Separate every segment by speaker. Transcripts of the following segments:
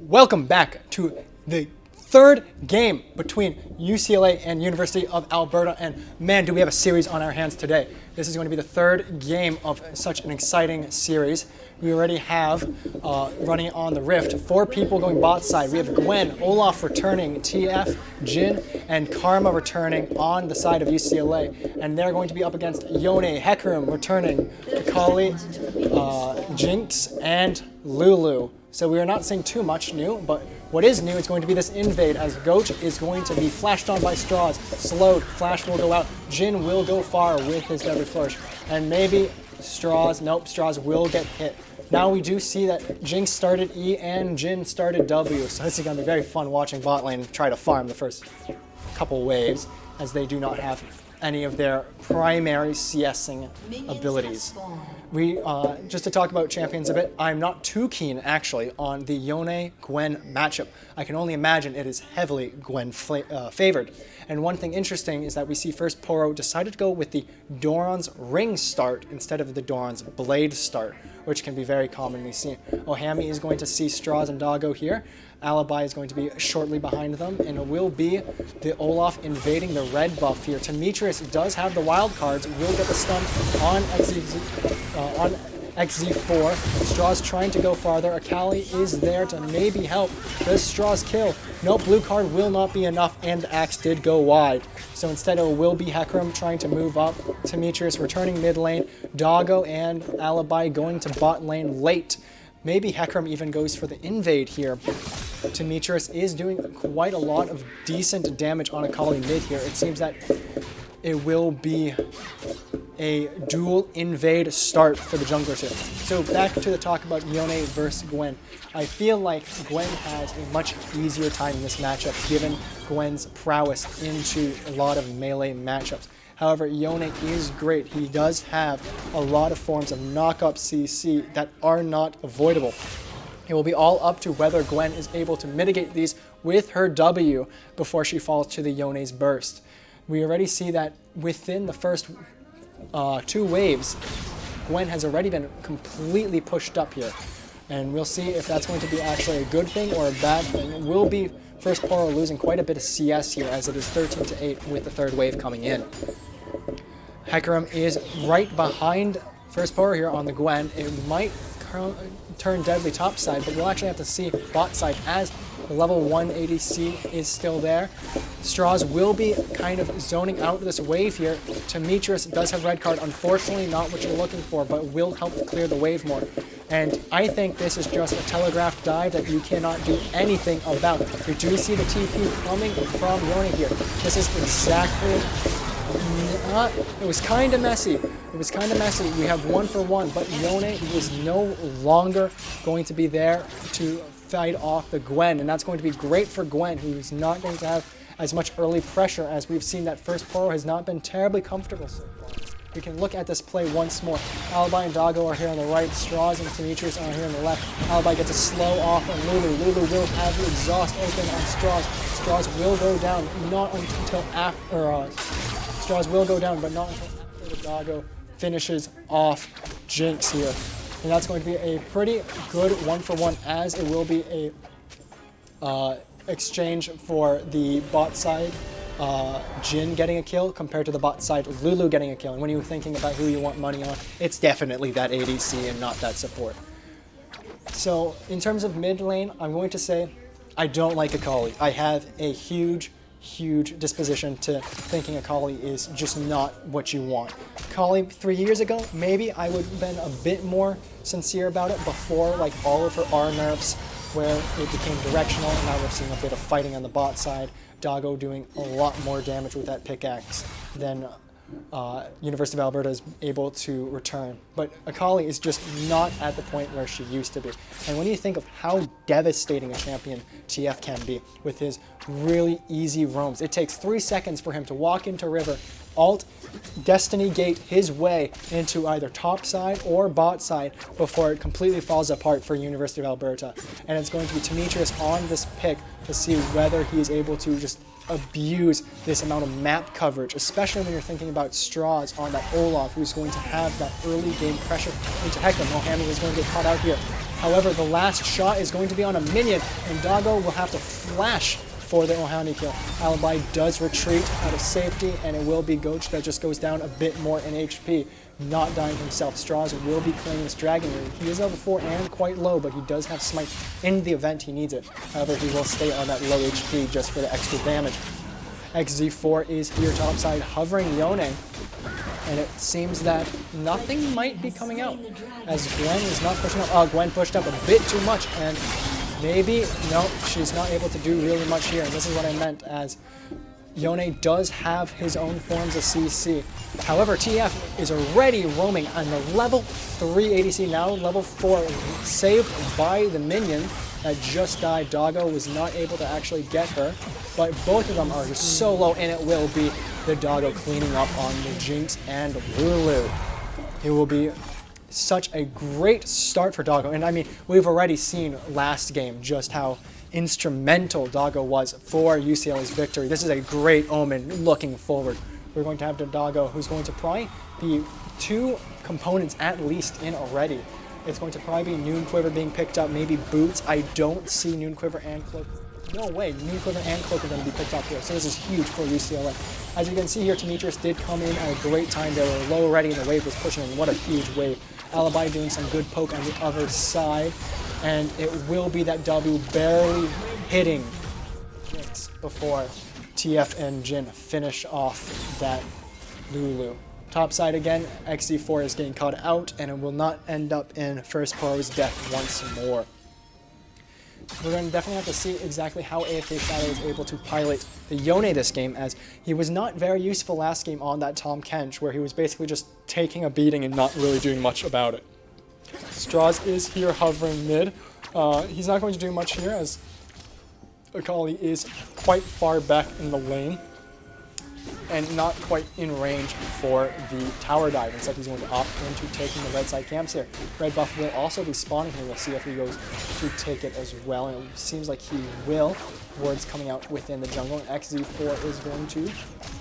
Speaker 1: Welcome back to the third game between UCLA and University of Alberta, and man, do we have a series on our hands today. This is going to be the third game of such an exciting series. We already have, running on the Rift, 4 people going bot side. We have Gwen, Olaf returning, TF, Jin, and Karma returning on the side of UCLA. And they're going to be up against Yone, Hecarim returning, Kali, Jinx, and Lulu. So we are not seeing too much new, but what is new is going to be this invade, as Goat is going to be flashed on by Straws, slowed, Flash will go out, Jin will go far with his Deadly Flourish, and maybe Straws, nope, Straws will get hit. Now we do see that Jinx started E and Jin started W, so this is going to be very fun watching bot lane try to farm the first couple waves, as they do not have any of their primary CSing abilities. We just to talk about champions a bit, I'm not too keen actually on the Yone-Gwen matchup. I can only imagine it is heavily Gwen favored. And one thing interesting is that we see First Poro decided to go with the Doran's Ring start instead of the Doran's Blade start, which can be very commonly seen. Ohami is going to see Straws and Doggo here. Alibye is going to be shortly behind them, and it will be the Olaf invading the red buff here. Temetrius does have the wild cards, will get the stun on XZ4. Straws trying to go farther. Akali is there to maybe help. Does Straws kill? No, blue card will not be enough, and the axe did go wide. So instead it will be Hecarim trying to move up. Temetrius returning mid lane. Doggo and Alibye going to bot lane late. Maybe Hecarim even goes for the invade here. Temetrius is doing quite a lot of decent damage on Akali mid here. It seems that it will be a dual invade start for the junglers here. So back to the talk about Yone versus Gwen. I feel like Gwen has a much easier time in this matchup given Gwen's prowess into a lot of melee matchups. However, Yone is great. He does have a lot of forms of knock-up CC that are not avoidable. It will be all up to whether Gwen is able to mitigate these with her W before she falls to the Yone's burst. We already see that within the first 2 waves, Gwen has already been completely pushed up here. And we'll see if that's going to be actually a good thing or a bad thing. It will be First Poro losing quite a bit of CS here, as it is 13-8 with the 3rd wave coming in. Hecarim is right behind First Poro here on the Gwen. It might turn deadly top side, but we'll actually have to see bot side as the level 1 ADC is still there. Straws will be kind of zoning out this wave here. Temetrius does have red card, unfortunately not what you're looking for, but will help to clear the wave more. And I think this is just a telegraphed dive that you cannot do anything about. You do see the TP coming from Yone here. This is exactly it was kind of messy. It was kind of messy. We have 1-for-1, but Yone is no longer going to be there to fight off the Gwen, and that's going to be great for Gwen, who is not going to have as much early pressure, as we've seen that First Poro has not been terribly comfortable so far. We can look at this play once more. Alibye and Doggo are here on the right. Straws and Temetrius are here on the left. Alibye gets a slow off on Lulu. Lulu will have the exhaust open on Straws. Straws will go down, not until after... Straws will go down, but not until after the Doggo finishes off Jinx here. And that's going to be a pretty good 1-for-1, as it will be a exchange for the bot side Jin getting a kill compared to the bot side Lulu getting a kill. And when you're thinking about who you want money on, it's definitely that ADC and not that support. So in terms of mid lane, I'm going to say I don't like Akali. I have a huge disposition to thinking Akali is just not what you want. Akali 3 years ago, maybe I would have been a bit more sincere about it before, like all of her R nerfs where it became directional, and now we're seeing a bit of fighting on the bot side. Doggo doing a lot more damage with that pickaxe than University of Alberta is able to return. But Akali is just not at the point where she used to be. And when you think of how devastating a champion TF can be with his really easy roams, it takes 3 seconds for him to walk into river, alt, Destiny Gate his way into either top side or bot side before it completely falls apart for University of Alberta. And it's going to be Temetrius on this pick to see whether he is able to just abuse this amount of map coverage, especially when you're thinking about Straws on that Olaf, who's going to have that early game pressure into Hecarim. Mohamed is going to get caught out here. However, the last shot is going to be on a minion, and Doggo will have to flash for the Ohani kill. Alibye does retreat out of safety, and it will be Goach that just goes down a bit more in HP, not dying himself. Straws will be claiming this Dragon Ring. He is level 4 and quite low, but he does have Smite in the event he needs it. However, he will stay on that low HP just for the extra damage. XZ4 is here topside, hovering Yone, and it seems that nothing might be coming out, as Gwen is not pushing up. Oh, Gwen pushed up a bit too much, and maybe, no, she's not able to do really much here, and this is what I meant, as Yone does have his own forms of CC. However, TF is already roaming on the level 3 ADC, now level 4, saved by the minion that just died. Doggo was not able to actually get her, but both of them are so low, and it will be the Doggo cleaning up on the Jinx and Lulu. It will be such a great start for Doggo, and I mean, we've already seen last game just how instrumental Doggo was for UCLA's victory. This is a great omen looking forward. We're going to have the Doggo, who's going to probably be 2 components at least in already. It's going to probably be Noon Quiver being picked up, maybe Boots. I don't see Noon Quiver and Cloak. No way, Noon Quiver and Cloak are going to be picked up here, so this is huge for UCLA. As you can see here, Temetrius did come in at a great time. They were low already, and the wave was pushing in. What a huge wave. Alibye doing some good poke on the other side, and it will be that W barely hitting Jinx before TF and Jin finish off that Lulu. Topside again, XZ4 is getting caught out, and it will not end up in First Poro's death once more. We're going to definitely have to see exactly how AFK Shadow is able to pilot the Yone this game, as he was not very useful last game on that Tahm Kench, where he was basically just taking a beating and not really doing much about it. Straws is here hovering mid. He's not going to do much here, as Akali is quite far back in the lane and not quite in range for the tower dive. Instead, he's going to opt into taking the red side camps here. Red buff will also be spawning here. We'll see if he goes to take it as well, and it seems like he will. Wards coming out within the jungle, and XZ4 is going to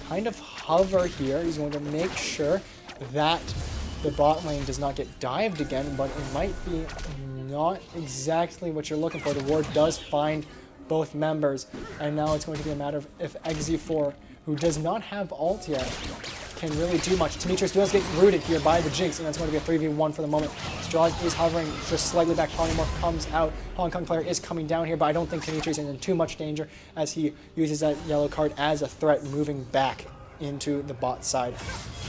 Speaker 1: kind of hover here. He's going to make sure that the bot lane does not get dived again, but it might be not exactly what you're looking for. The ward does find both members, and now it's going to be a matter of if XZ4, who does not have ult yet, can really do much. Temetrius does get rooted here by the Jinx, and that's going to be a 3v1 for the moment. Straws is hovering just slightly back. Polymorph comes out. Hong Kong player is coming down here, but I don't think Temetrius is in too much danger, as he uses that yellow card as a threat, moving back into the bot side,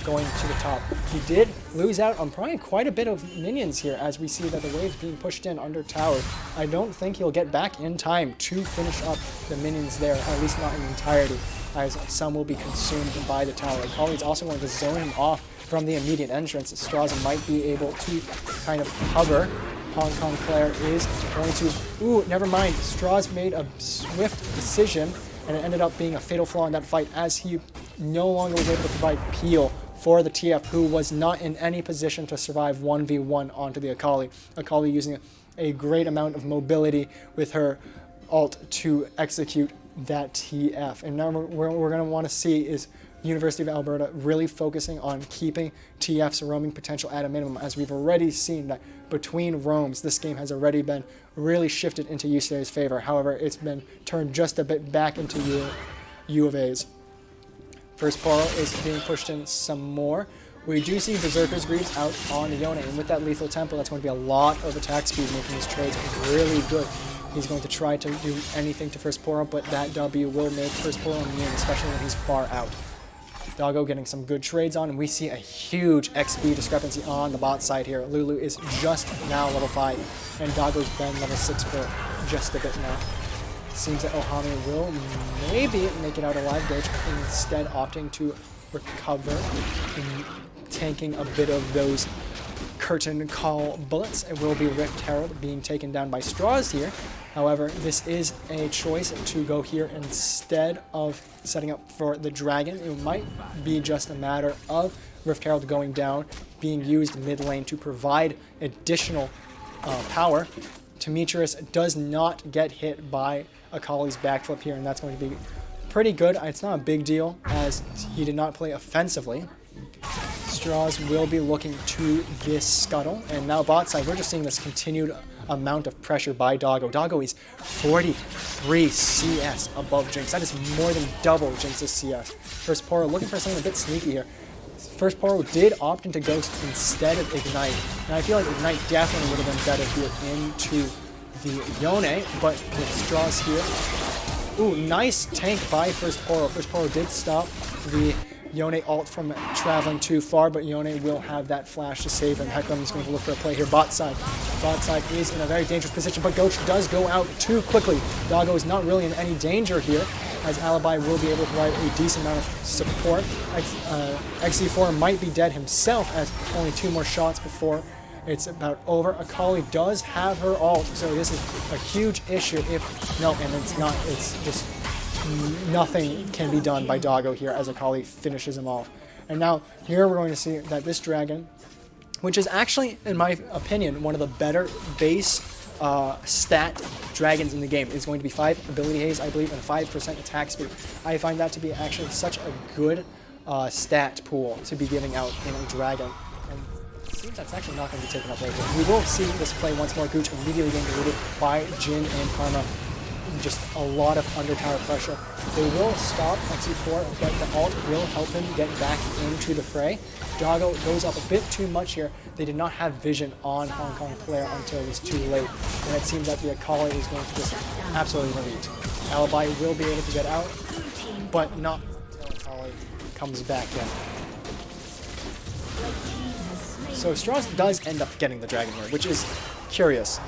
Speaker 1: going to the top. He did lose out on probably quite a bit of minions here, as we see that the wave's being pushed in under tower. I don't think he'll get back in time to finish up the minions there, at least not in entirety, as some will be consumed by the tower. Akali's also going to zone him off from the immediate entrance. Straws might be able to kind of hover. Hong Kong player is going to... Ooh, never mind. Straws made a swift decision, and it ended up being a fatal flaw in that fight, as he no longer was able to provide peel for the TF, who was not in any position to survive 1v1 onto the Akali. Akali using a great amount of mobility with her ult to execute that TF. And now what we're going to want to see is University of Alberta really focusing on keeping TF's roaming potential at a minimum, as we've already seen that between roams, this game has already been really shifted into UCLA's favor. However, it's been turned just a bit back into U of A's. First Poro is being pushed in some more. We do see Berserker's Greaves out on the Yone, and with that Lethal Tempo, that's going to be a lot of attack speed, making his trades really good. He's going to try to do anything to First Poro, but that W will make First Poro immune, especially when he's far out. Doggo getting some good trades on, and we see a huge XP discrepancy on the bot side here. Lulu is just now level 5, and Doggo's been level 6 for just a bit now. Seems that Ohami will maybe make it out alive, Goach instead opting to recover, tanking a bit of those curtain call bullets. It will be Rift Herald being taken down by Straws here. However, this is a choice to go here instead of setting up for the Dragon. It might be just a matter of Rift Herald going down, being used mid lane to provide additional power. Temetrius does not get hit by Akali's backflip here, and that's going to be pretty good. It's not a big deal as he did not play offensively. Straws will be looking to this scuttle, and now bot side, we're just seeing this continued amount of pressure by Doggo. Doggo is 43 CS above Jinx. That is more than double Jinx's CS. First Poro looking for something a bit sneaky here. First Poro did opt into Ghost instead of Ignite, and I feel like Ignite definitely would have been better here into the Yone, but with Straws here. Ooh, nice tank by First Poro. First Poro did stop the Yone ult from traveling too far, but Yone will have that flash to save him. Hecarim is going to look for a play here. Bot side. Bot side is in a very dangerous position, but Ghost does go out too quickly. Doggo is not really in any danger here, as Alibye will be able to provide a decent amount of support. XC4 might be dead himself, as only 2 more shots before it's about over. Akali does have her ult, so this is a huge issue if... No, and it's not. It's just... nothing can be done by Doggo here as Akali finishes him off. And now here we're going to see that this dragon, which is actually, in my opinion, one of the better base stat dragons in the game, is going to be 5 ability haze, I believe, and 5% attack speed. I find that to be actually such a good stat pool to be giving out in a dragon. And it seems that's actually not going to be taken up right here. We will see this play once more. Gooch immediately getting deleted by Jin and Karma. Just a lot of under tower pressure. They will stop XC4, but the ult will help him get back into the fray. Doggo goes up a bit too much here. They did not have vision on Hong Kong player until it was too late, and it seems that the Akali is going to just absolutely delete. Alibye will be able to get out, but not until Akali comes back in. So Straws does end up getting the dragon here, which is curious.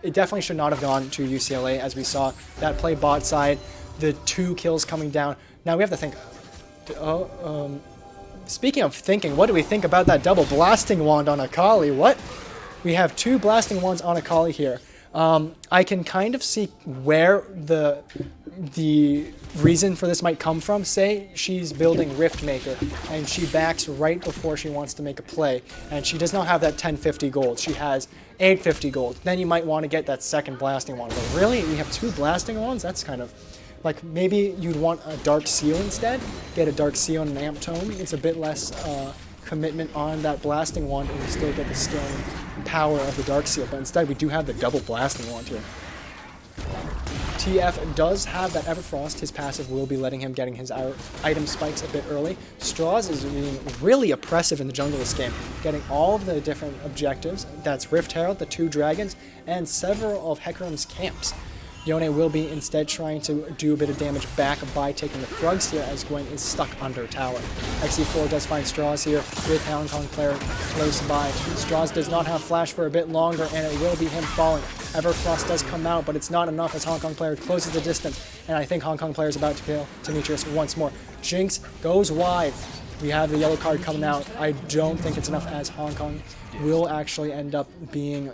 Speaker 1: It definitely should not have gone to UCLA, as we saw that play bot side, the 2 kills coming down. Now we have to think, speaking of thinking, what do we think about that double blasting wand on Akali? What? We have 2 blasting wands on Akali here. I can kind of see where the reason for this might come from. Say she's building Rift Maker and she backs right before she wants to make a play, and she does not have that 1050 gold. She has 850 gold. Then you might want to get that second blasting wand. But really, we have 2 blasting wands? That's kind of like, maybe you'd want a Dark Seal instead. Get a Dark Seal and an Amp Tome. It's a bit less commitment on that blasting wand, and you still get the scaling power of the Dark Seal. But instead, we do have the double blasting wand here. TF does have that Everfrost. His passive will be letting him getting his item spikes a bit early. Straws is being really oppressive in the jungle this game, getting all of the different objectives. That's Rift Herald, the 2 dragons, and several of Hecarim's camps. Yone will be instead trying to do a bit of damage back by taking the Thrugs here, as Gwen is stuck under tower. XC4 does find Straws here with Hong Kong player close by. Straws does not have flash for a bit longer, and it will be him falling. Everfrost does come out, but it's not enough as Hong Kong player closes the distance, and I think Hong Kong player is about to kill Temetrius once more. Jinx goes wide. We have the yellow card coming out. I don't think it's enough, as Hong Kong will actually end up being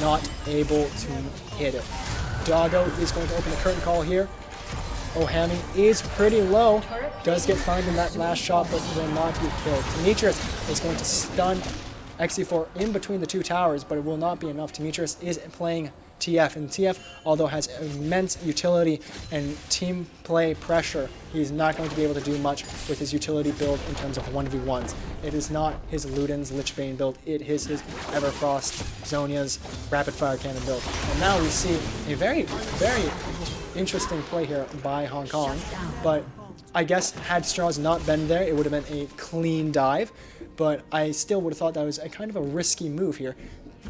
Speaker 1: not able to hit it. Doggo is going to open the curtain call here. Ohami is pretty low. Does get found in that last shot, but will not be killed. Temetrius is going to stun XC4 in between the 2 towers, but it will not be enough. Temetrius is playing TF, and TF, although has immense utility and team play pressure, he's not going to be able to do much with his utility build in terms of 1v1s. It is not his Luden's Lichbane build, it is his Everfrost, Zhonya's Rapid Fire Cannon build. And now we see a very, very interesting play here by Hong Kong, but I guess had Straws not been there, it would have been a clean dive, but I still would have thought that was a kind of a risky move here.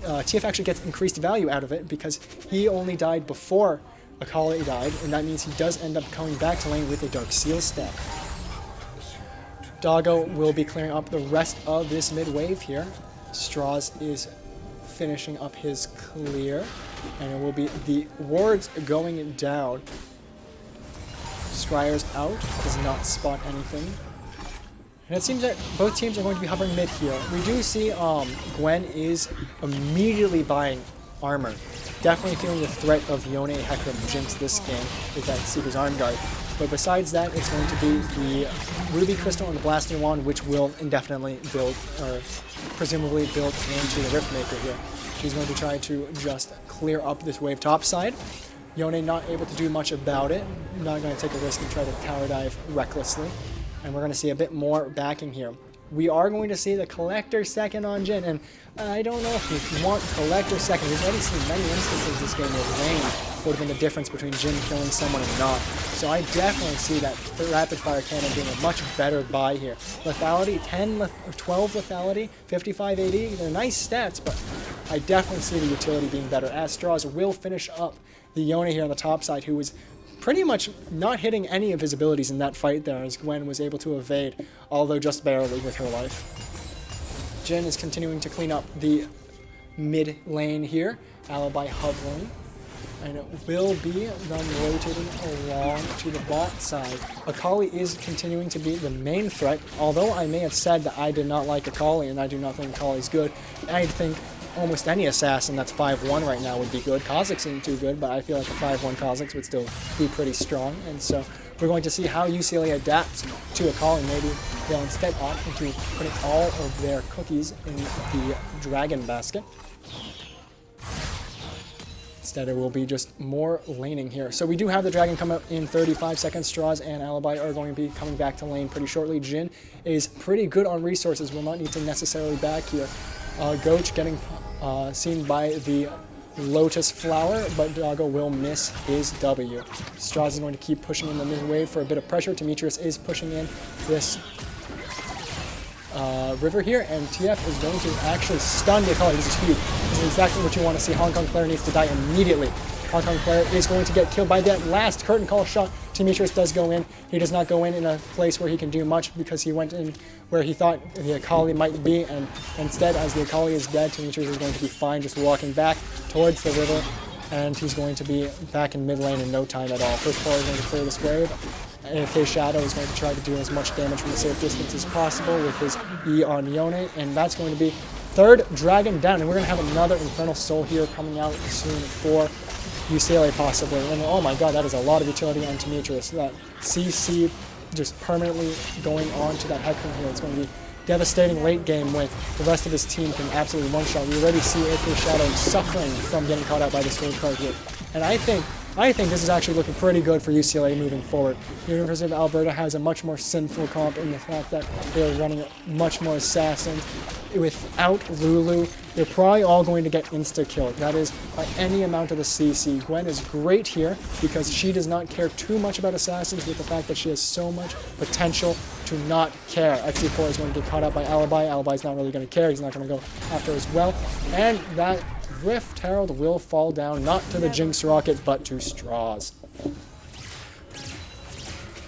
Speaker 1: TF actually gets increased value out of it because he only died before Akali died, and that means he does end up coming back to lane with a Dark Seal stack. Doggo will be clearing up the rest of this mid wave here. Straws is finishing up his clear, and it will be the wards going down. Scryer's out, does not spot anything. And it seems that both teams are going to be hovering mid here. We do see Gwen is immediately buying armor. Definitely feeling the threat of Yone, Hecarim, Jinx this game with that Seeker's Arm Guard. But besides that, it's going to be the Ruby Crystal and the Blasting Wand, which will indefinitely build, or presumably build into the Riftmaker here. She's going to try to just clear up this wave top side. Yone not able to do much about it. Not going to take a risk and try to tower dive recklessly. And we're going to see a bit more backing here. We are going to see the Collector second on Jhin, and I don't know if you want Collector second. We've already seen many instances this game where Rain would have been the difference between Jhin killing someone and not. So I definitely see that Rapid Fire Cannon being a much better buy here. Lethality, 12 lethality, 55 AD, they're nice stats, but I definitely see the utility being better. As Straws will finish up the Yone here on the top side, who was pretty much not hitting any of his abilities in that fight there, as Gwen was able to evade, although just barely with her life. Jhin is continuing to clean up the mid lane here, Alibye hovering, and it will be them rotating along to the bot side. Akali is continuing to be the main threat, although I may have said that I did not like Akali, and I do not think Akali is good. I think almost any assassin that's 5-1 right now would be good. Kha'Zix isn't too good, but I feel like a 5-1 Kha'Zix would still be pretty strong. And so we're going to see how UCLA adapts to Akali. Maybe they'll instead opt into putting all of their cookies in the dragon basket. Instead, it will be just more laning here. So we do have the dragon come up in 35 seconds. Straws and Alibye are going to be coming back to lane pretty shortly. Jhin is pretty good on resources. Will not need to necessarily back here. Goach getting seen by the Lotus Flower, but Doggo will miss his W. Straws is going to keep pushing in the mid wave for a bit of pressure. Temetrius is pushing in this river here, and TF is going to actually stun the Akali. This is huge. This is exactly what you want to see. Hong Kong Claire needs to die immediately. Hong Kong Claire is going to get killed by that last curtain call shot. Temetrius does go in. He does not go in a place where he can do much because he went in where he thought the Akali might be, and instead, as the Akali is dead, Temetrius is going to be fine just walking back towards the river, and he's going to be back in mid lane in no time at all. First Poro is going to clear this wave. AFK Shadow is going to try to do as much damage from a safe distance as possible with his E on Yone, and that's going to be third dragon down, and we're going to have another Infernal Soul here coming out soon for UCLA possibly. And oh my god, that is a lot of utility on Temetrius. That CC just permanently going on to that Hecarim here. It's going to be devastating late game with the rest of his team can absolutely one-shot. We already see AFK Shadow suffering from getting caught out by the sword card here. And I think this is actually looking pretty good for UCLA moving forward. The University of Alberta has a much more sinful comp in the fact that they're running much more assassins. Without Lulu, they're probably all going to get insta-killed. That is by any amount of the CC. Gwen is great here because she does not care too much about assassins with the fact that she has so much potential to not care. XC4 is going to get caught up by Alibye. Alibye's not really going to care. He's not going to go after as well. And that Rift Herald will fall down, not to the Jinx Rocket, but to Straws.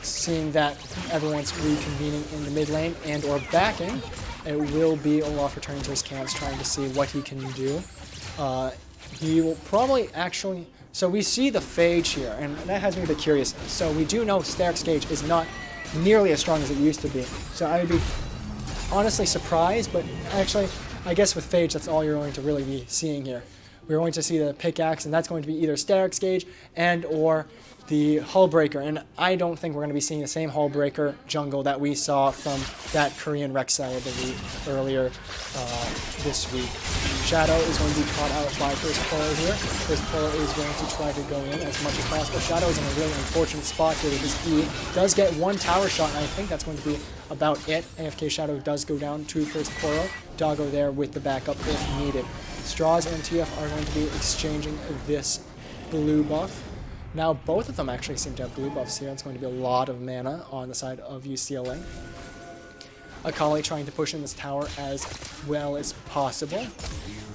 Speaker 1: Seeing that everyone's reconvening in the mid lane and or backing, it will be Olaf returning to his camps, trying to see what he can do. He will probably actually... So we see the Phage here, and that has me a bit curious. So we do know Steric's Gauge is not nearly as strong as it used to be. So I would be honestly surprised, but actually, I guess with Phage, that's all you're going to really be seeing here. We're going to see the pickaxe, and that's going to be either Steric's Gauge and or the Hullbreaker, and I don't think we're going to be seeing the same Hullbreaker jungle that we saw from that Korean Rek'Sai, I believe, earlier this week. Shadow is going to be caught out by First Poro here. First Poro is going to try to go in as much as possible. Shadow is in a really unfortunate spot here with his E. Does get one tower shot, and I think that's going to be about it. AFK Shadow does go down to First Poro. Doggo there with the backup if needed. Straws and TF are going to be exchanging this blue buff. Now, both of them actually seem to have blue buffs here. It's going to be a lot of mana on the side of UCLA. Akali trying to push in this tower as well as possible.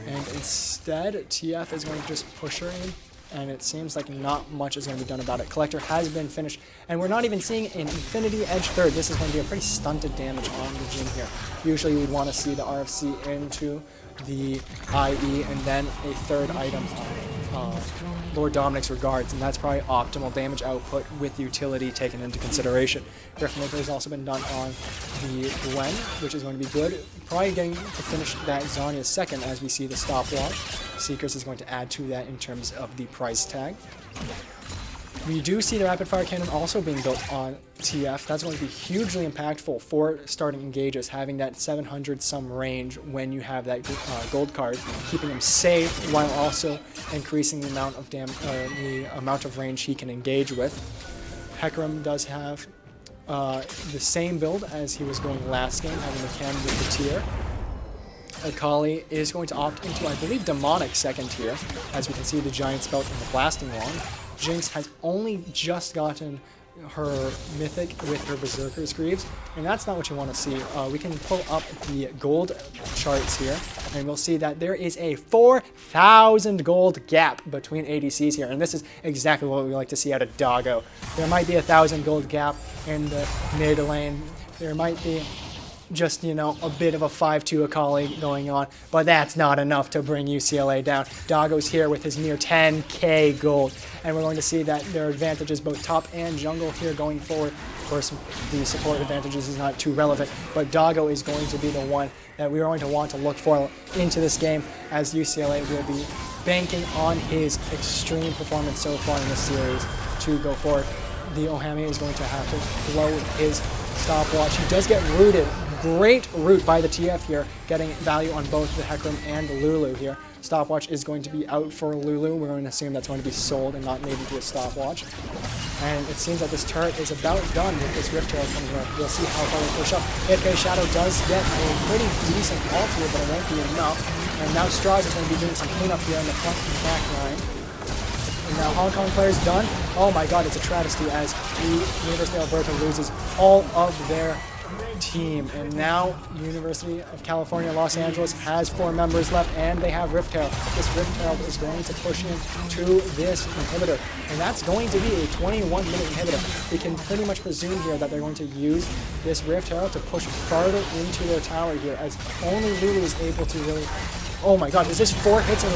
Speaker 1: And instead, TF is going to just push her in. And it seems like not much is going to be done about it. Collector has been finished. And we're not even seeing an Infinity Edge third. This is going to be a pretty stunted damage on the Jhin here. Usually you would want to see the RFC into the IE and then a third item Lord Dominic's Regards, and that's probably optimal damage output with utility taken into consideration. Riftmaker has also been done on the Gwen, which is going to be good. Probably getting to finish that Zarya second as we see the stopwatch. Seekers is going to add to that in terms of the price tag. We do see the rapid fire cannon also being built on TF. That's going to be hugely impactful for starting engages, having that 700 some range when you have that gold card, keeping him safe while also increasing the amount of range he can engage with. Hecarim does have the same build as he was going last game, having the cannon with the tier. Akali is going to opt into, I believe, Demonic second tier, as we can see the Giant Spelt and the Blasting Wand. Jinx has only just gotten her Mythic with her Berserker's Greaves, and that's not what you want to see. We can pull up the gold charts here, and we'll see that there is a 4,000 gold gap between ADCs here, and this is exactly what we like to see out of Doggo. There might be a 1,000 gold gap in the mid lane. There might be just, you know, a bit of a 5-2 Akali going on, but that's not enough to bring UCLA down. Doggo's here with his near 10k gold, and we're going to see that there are advantages both top and jungle here going forward. Of course, the support advantages is not too relevant, but Doggo is going to be the one that we're going to want to look for into this game, as UCLA will be banking on his extreme performance so far in this series to go forward. The Ohami is going to have to blow his stopwatch. He does get rooted. Great root by the TF here, getting value on both the Hecarim and the Lulu here. Stopwatch is going to be out for Lulu. We're going to assume that's going to be sold and not made into a stopwatch. And it seems that this turret is about done with this Rift Herald coming around. We'll see how far they push up. AFK Shadow does get a pretty decent ult here, but it won't be enough. And now Straws is going to be doing some cleanup here in the front and back line. And now Hong Kong players done. Oh my god, it's a travesty as the University of Alberta loses all of their team. And now University of California, Los Angeles has 4 members left, and they have Rift Herald. This Rift Herald is going to push into this inhibitor, and that's going to be a 21-minute inhibitor. We can pretty much presume here that they're going to use this Rift Herald to push farther into their tower here, as only Lulu is able to really... Oh my god, is this 4 hits in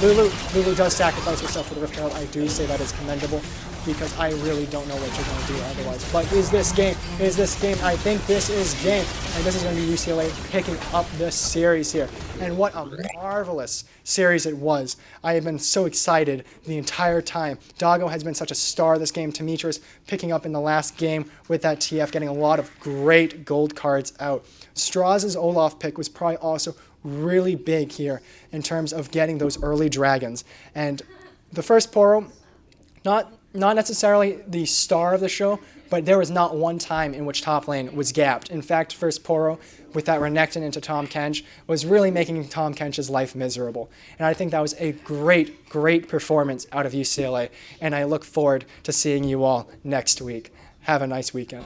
Speaker 1: Lulu does sacrifice herself for the Rift Herald. I do say that is commendable, because I really don't know what you're going to do otherwise. But is this game? Is this game? I think this is game. And this is going to be UCLA picking up this series here. And what a marvelous series it was. I have been so excited the entire time. Doggo has been such a star this game. Temetrius picking up in the last game with that TF, getting a lot of great gold cards out. Strauss' Olaf pick was probably also really big here in terms of getting those early dragons. And the first Poro, not necessarily the star of the show, but there was not one time in which top lane was gapped. In fact, first Poro with that Renekton into Tahm Kench was really making Tahm Kench's life miserable. And I think that was a great, great performance out of UCLA, and I look forward to seeing you all next week. Have a nice weekend.